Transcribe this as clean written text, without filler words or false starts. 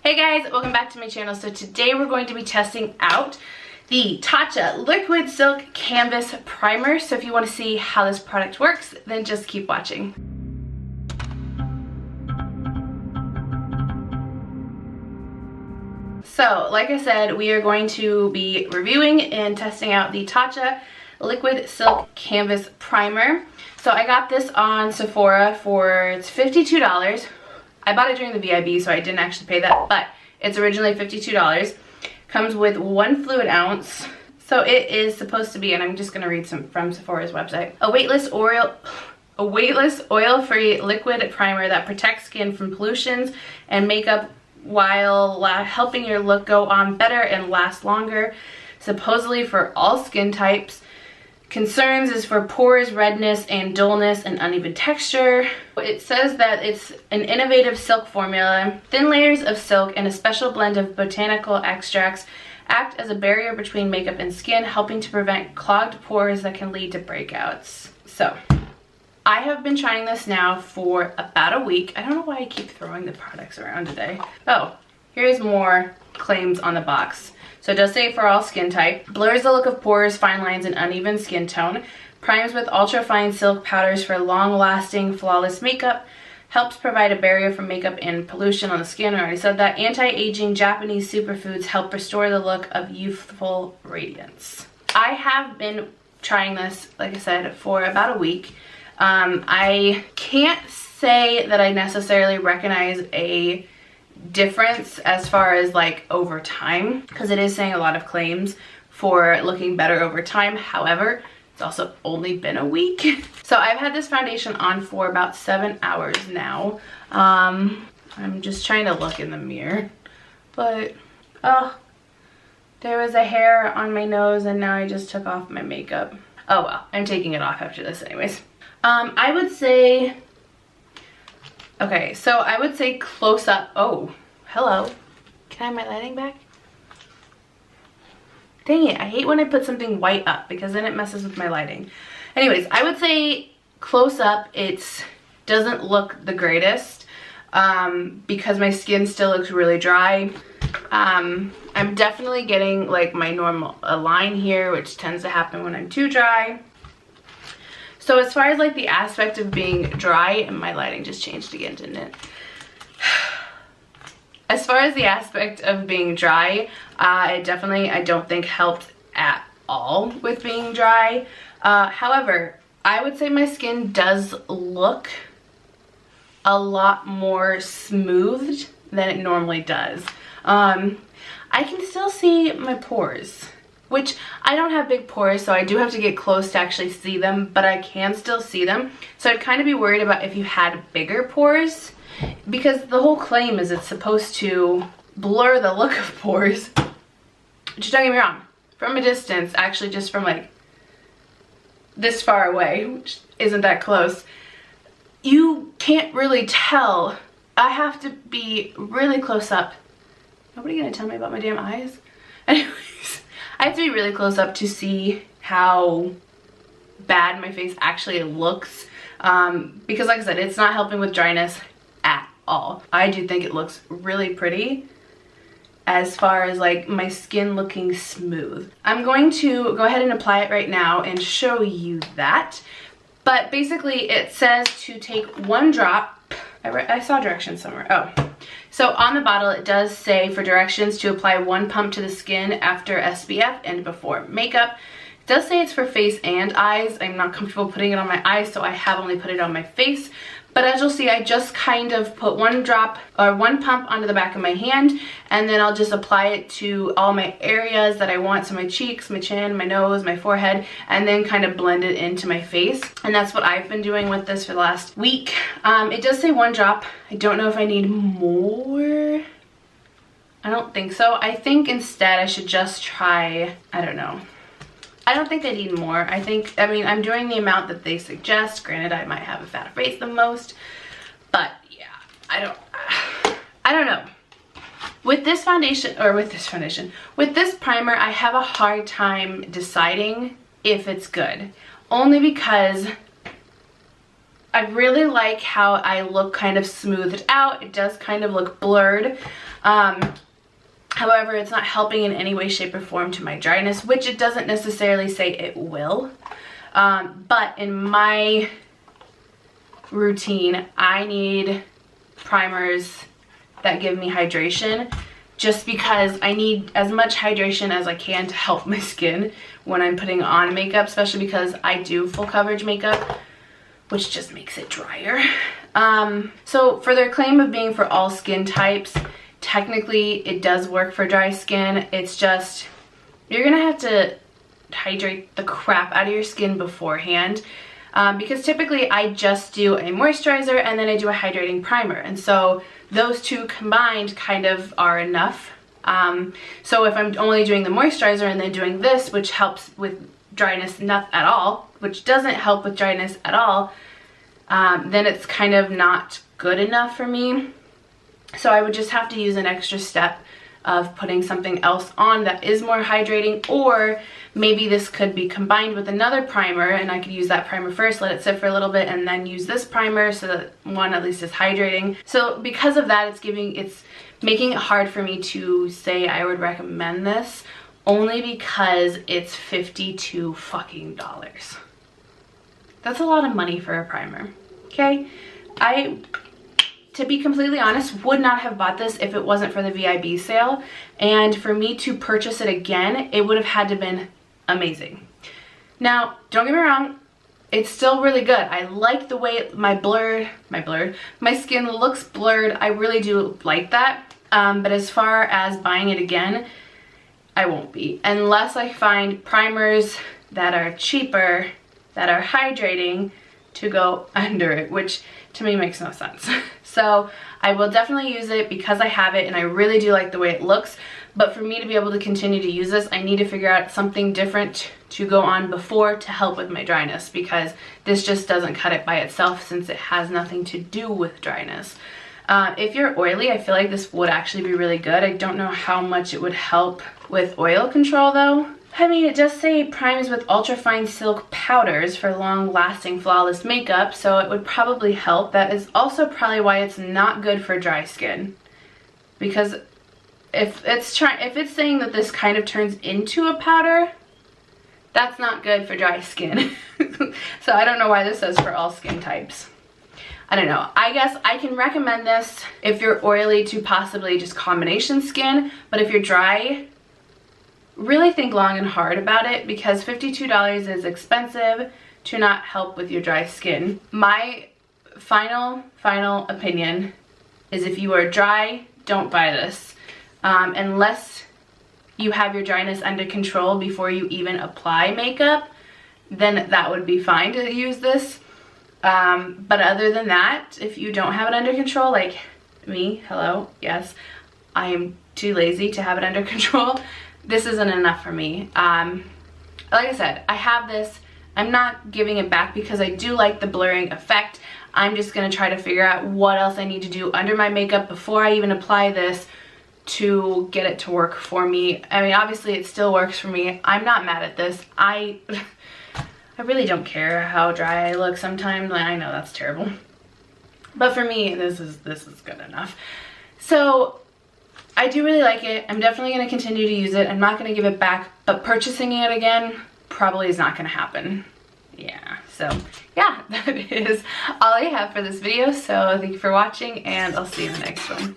Hey guys, welcome back to my channel. So today we're going to be testing out the Tatcha Liquid Silk Canvas Primer. So if you want to see how this product works, then just keep watching. So like I said, we are going to be reviewing and testing out the Tatcha Liquid Silk Canvas Primer. So I got this on Sephora for, it's $52. I bought it during the VIB, so I didn't actually pay that, but it's originally $52. Comes with 1 fluid ounce. So it is supposed to be, and I'm just gonna read some from Sephora's website, a weightless oil-free liquid primer that protects skin from pollutions and makeup while helping your look go on better and last longer. Supposedly for all skin types. Concerns is for pores, redness, and dullness and uneven texture. It says that it's an innovative silk formula. Thin layers of silk and a special blend of botanical extracts act as a barrier between makeup and skin, helping to prevent clogged pores that can lead to breakouts. So, I have been trying this now for about a week. I don't know why I keep throwing the products around today. Oh, here's more claims on the box. So it does say for all skin type. Blurs the look of pores, fine lines, and uneven skin tone. Primes with ultra-fine silk powders for long-lasting, flawless makeup. Helps provide a barrier from makeup and pollution on the skin. I already said that. Anti-aging Japanese superfoods help restore the look of youthful radiance. I have been trying this, like I said, for about a week. I can't say that I necessarily recognize a difference as far as like over time, because it is saying a lot of claims for looking better over time. However, it's also only been a week. So I've had this foundation on for about 7 hours now. I'm just trying to look in the mirror, but oh, there was a hair on my nose and now I just took off my makeup. Oh well, I'm taking it off after this anyways. I would say, okay, so I would say close up. Oh, hello. Can I have my lighting back? Dang it, I hate when I put something white up because then it messes with my lighting. Anyways, I would say close up, it doesn't look the greatest because my skin still looks really dry. I'm definitely getting like my normal line here, which tends to happen when I'm too dry. So as far as like the aspect of being dry, and my lighting just changed again, didn't it? As far as the aspect of being dry, it definitely, I don't think helped at all with being dry. However, I would say my skin does look a lot more smoothed than it normally does. I can still see my pores, which I don't have big pores, so I do have to get close to actually see them, but I can still see them. So I'd kind of be worried about if you had bigger pores, because the whole claim is it's supposed to blur the look of pores. Which, don't get me wrong, from a distance, actually just from like this far away, which isn't that close, you can't really tell. I have to be really close up. Nobody gonna tell me about my damn eyes? Anyways, I have to be really close up to see how bad my face actually looks, because like I said, it's not helping with dryness at all. I do think it looks really pretty as far as like my skin looking smooth. I'm going to go ahead and apply it right now and show you that. But basically it says to take 1 drop. I saw directions somewhere. Oh. So on the bottle it does say for directions to apply 1 pump to the skin after SPF and before makeup. It does say it's for face and eyes. I'm not comfortable putting it on my eyes, so I have only put it on my face. But as you'll see, I just kind of put 1 drop or 1 pump onto the back of my hand, and then I'll just apply it to all my areas that I want. So my cheeks, my chin, my nose, my forehead, and then kind of blend it into my face. And that's what I've been doing with this for the last week. It does say 1 drop. I don't know if I need more. I don't think so. I think instead I should just try, I don't know. I don't think I need more. I mean, I'm doing the amount that they suggest. Granted, I might have a fatter face than most, but yeah, I don't know. With this foundation, with this primer, I have a hard time deciding if it's good. Only because I really like how I look kind of smoothed out. It does kind of look blurred. However, it's not helping in any way, shape, or form to my dryness, which it doesn't necessarily say it will. But in my routine, I need primers that give me hydration, just because I need as much hydration as I can to help my skin when I'm putting on makeup, especially because I do full coverage makeup, which just makes it drier. So for their claim of being for all skin types, technically it does work for dry skin. It's just, you're gonna have to hydrate the crap out of your skin beforehand, because typically I just do a moisturizer and then I do a hydrating primer, and so those two combined kind of are enough. So if I'm only doing the moisturizer and then doing this, which helps with dryness not at all, which doesn't help with dryness at all, then it's kind of not good enough for me. So I would just have to use an extra step of putting something else on that is more hydrating, or maybe this could be combined with another primer and I could use that primer first, let it sit for a little bit, and then use this primer so that one at least is hydrating. So because of that, it's making it hard for me to say I would recommend this, only because it's $52 fucking dollars. That's a lot of money for a primer, okay? To be completely honest, would not have bought this if it wasn't for the VIB sale, and for me to purchase it again, it would have had to been amazing. Now, don't get me wrong, it's still really good. I like the way my skin looks blurred. I really do like that, but as far as buying it again, I won't be, unless I find primers that are cheaper, that are hydrating, to go under it, which to me makes no sense. So I will definitely use it because I have it and I really do like the way it looks, but for me to be able to continue to use this, I need to figure out something different to go on before to help with my dryness, because this just doesn't cut it by itself since it has nothing to do with dryness. If you're oily, I feel like this would actually be really good. I don't know how much it would help with oil control though. I mean, it does say primes with ultrafine silk powders for long-lasting flawless makeup, so it would probably help. That is also probably why it's not good for dry skin, because if it's saying that this kind of turns into a powder, that's not good for dry skin. So I don't know why this says for all skin types. I don't know. I guess I can recommend this if you're oily to possibly just combination skin, but if you're dry, really think long and hard about it, because $52 is expensive to not help with your dry skin. My final opinion is if you are dry, don't buy this. Unless you have your dryness under control before you even apply makeup, then that would be fine to use this. But other than that, if you don't have it under control, like me, hello, yes, I am too lazy to have it under control, this isn't enough for me. Like I said, I have this. I'm not giving it back because I do like the blurring effect. I'm just gonna try to figure out what else I need to do under my makeup before I even apply this to get it to work for me. I mean, obviously it still works for me. I'm not mad at this. I really don't care how dry I look sometimes. I know that's terrible, but for me, this is good enough. So I do really like it. I'm definitely going to continue to use it. I'm not going to give it back, but purchasing it again probably is not going to happen. Yeah, so yeah, that is all I have for this video. So thank you for watching, and I'll see you in the next one.